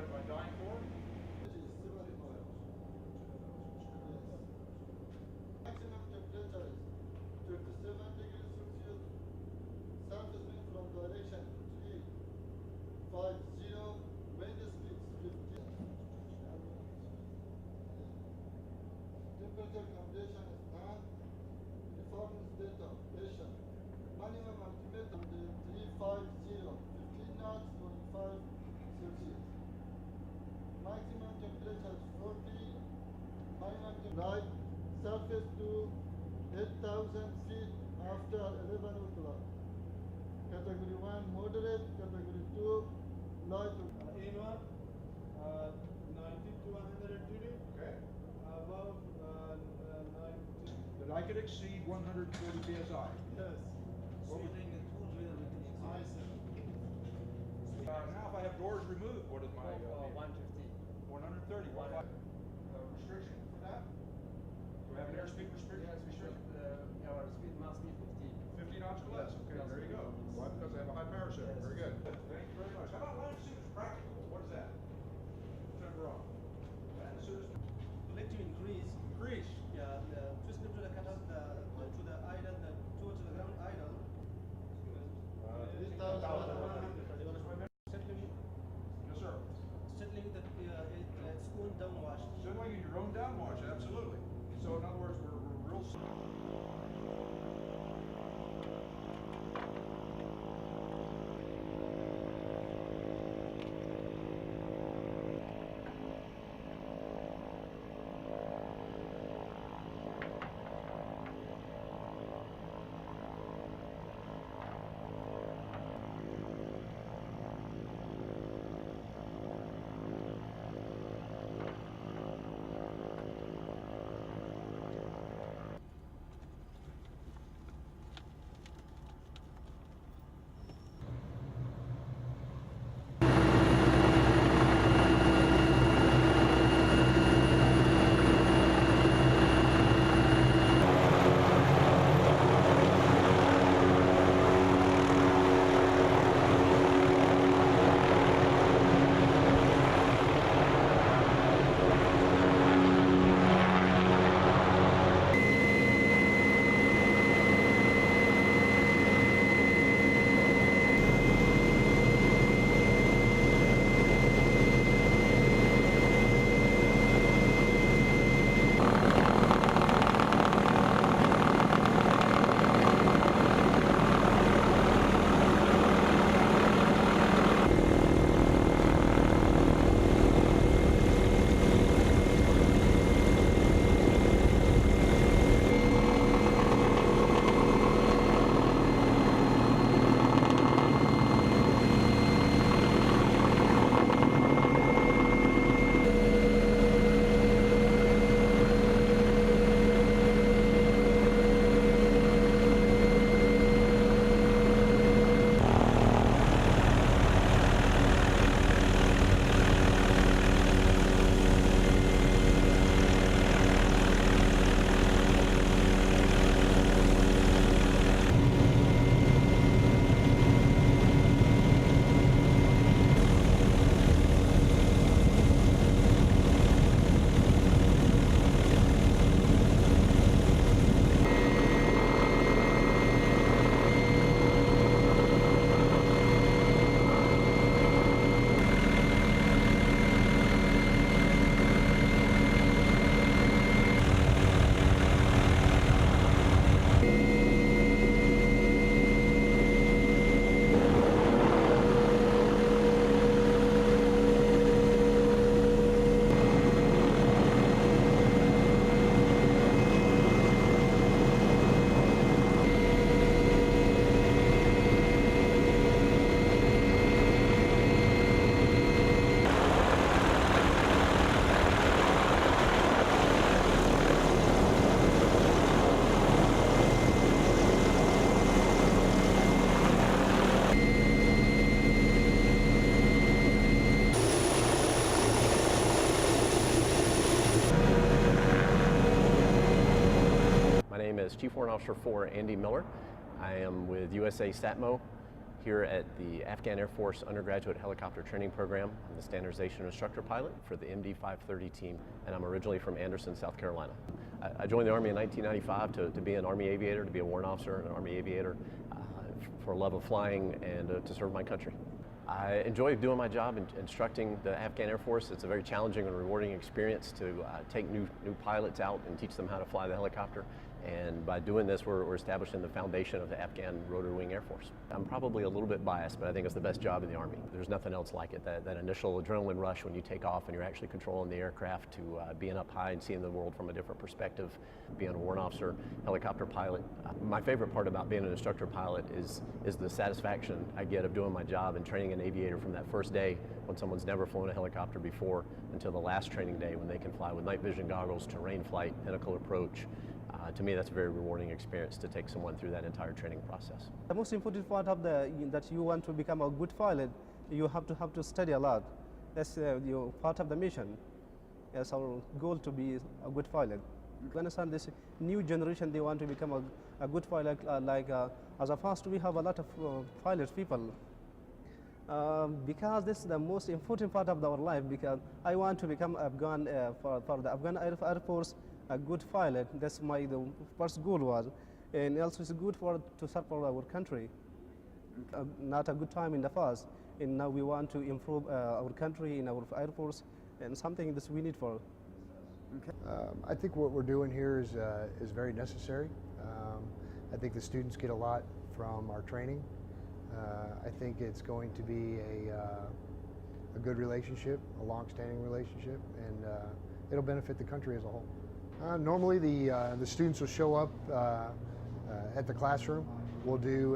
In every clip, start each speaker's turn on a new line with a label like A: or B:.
A: What am I dying for?
B: Maximum temperature is 37 degrees Celsius. Surface wind from direction 350. Wind speed 15. Temperature condition is non-uniform state of pressure. Minimum ultimate on the 350, 15 knots, 25 Celsius. Maximum temperature is 40. Minimum right surface to 8,000 feet after 11 o'clock. Category 1 moderate, category 2 light.
C: In1, 90 to 130.
A: Okay.
C: Above 90.
A: That I could exceed 140 psi.
C: Yes.
A: What would, now if I have doors removed, what is my
D: 150.
A: 130? What restriction for that? Do I have an airspeed restriction?
D: Yes, we should. Our speed must be 50.
A: 50 knots or less. Okay, there you go. Why? Because I have a high power setting. Very good. Thank you very much. How about line suit is practical? What is that? Turn it off. Line suit is
C: Like to increase.
A: increase.
C: Yeah, to slip to the cut off to the idle, towards the ground idle.
B: 3,100.
C: Settling,
A: Yes, sir.
C: settling its own downwash.
A: Settling in your own downwash, absolutely. So in other words, we're real.
E: Chief Warrant Officer 4 Andy Miller. I am with USA SATMO here at the Afghan Air Force Undergraduate Helicopter Training Program. I'm the Standardization Instructor Pilot for the MD 530 team, and I'm originally from Anderson, South Carolina. I joined the Army in 1995 to be an Army aviator, to be a warrant officer and an Army aviator for a love of flying and to serve my country. I enjoy doing my job instructing the Afghan Air Force. It's a very challenging and rewarding experience to take new pilots out and teach them how to fly the helicopter. And by doing this, we're establishing the foundation of the Afghan Rotary Wing Air Force. I'm probably a little bit biased, but I think it's the best job in the Army. There's nothing else like it. That initial adrenaline rush when you take off and you're actually controlling the aircraft, to being up high and seeing the world from a different perspective, being a warrant officer, helicopter pilot. My favorite part about being an instructor pilot is the satisfaction I get of doing my job and training an aviator from that first day when someone's never flown a helicopter before until the last training day when they can fly with night vision goggles, terrain flight, pinnacle approach. To me, that's a very rewarding experience to take someone through that entire training process.
C: The most important part of that you want to become a good pilot, you have to study a lot. That's part of the mission. It's our goal to be a good pilot. You understand, this new generation, they want to become a good pilot. As a first, we have a lot of pilot people. Because this is the most important part of our life, because I want to become Afghan for the Afghan Air Force, a good pilot. That's the first goal was, and also it's good to serve for our country. Not a good time in the past, and now we want to improve our country in our Air Force, and something that we need for.
F: Okay. I think what we're doing here is very necessary. I think the students get a lot from our training. I think it's going to be a good relationship, a long-standing relationship, and it'll benefit the country as a whole. Normally the students will show up at the classroom. We'll do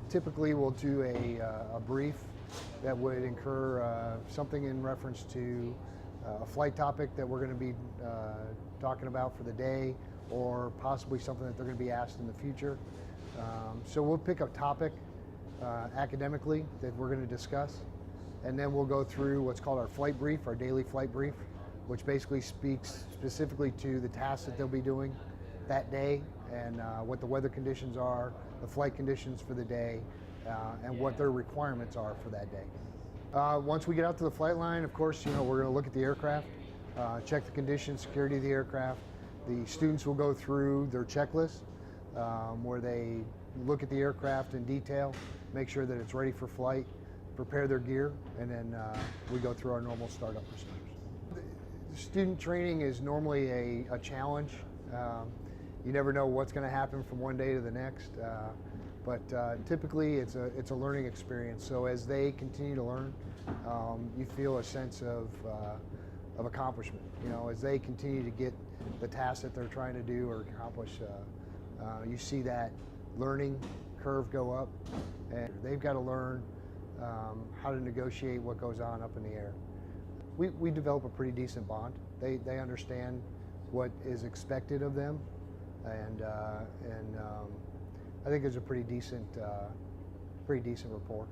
F: typically we'll do a brief that would incur something in reference to a flight topic that we're going to be talking about for the day, or possibly something that they're going to be asked in the future. So we'll pick a topic academically that we're going to discuss, and then we'll go through what's called our flight brief, our daily flight brief, which basically speaks specifically to the tasks that they'll be doing that day, and what the weather conditions are, the flight conditions for the day, and what their requirements are for that day. Once we get out to the flight line, of course, we're going to look at the aircraft, check the conditions, security of the aircraft. The students will go through their checklist, where they look at the aircraft in detail, make sure that it's ready for flight, prepare their gear, and then we go through our normal startup procedures. Student training is normally a challenge. You never know what's going to happen from one day to the next, but typically it's a learning experience. So as they continue to learn, you feel a sense of accomplishment. As they continue to get the tasks that they're trying to do or accomplish, you see that learning curve go up, and they've got to learn how to negotiate what goes on up in the air. We develop a pretty decent bond. They understand what is expected of them, and I think there's a pretty decent rapport.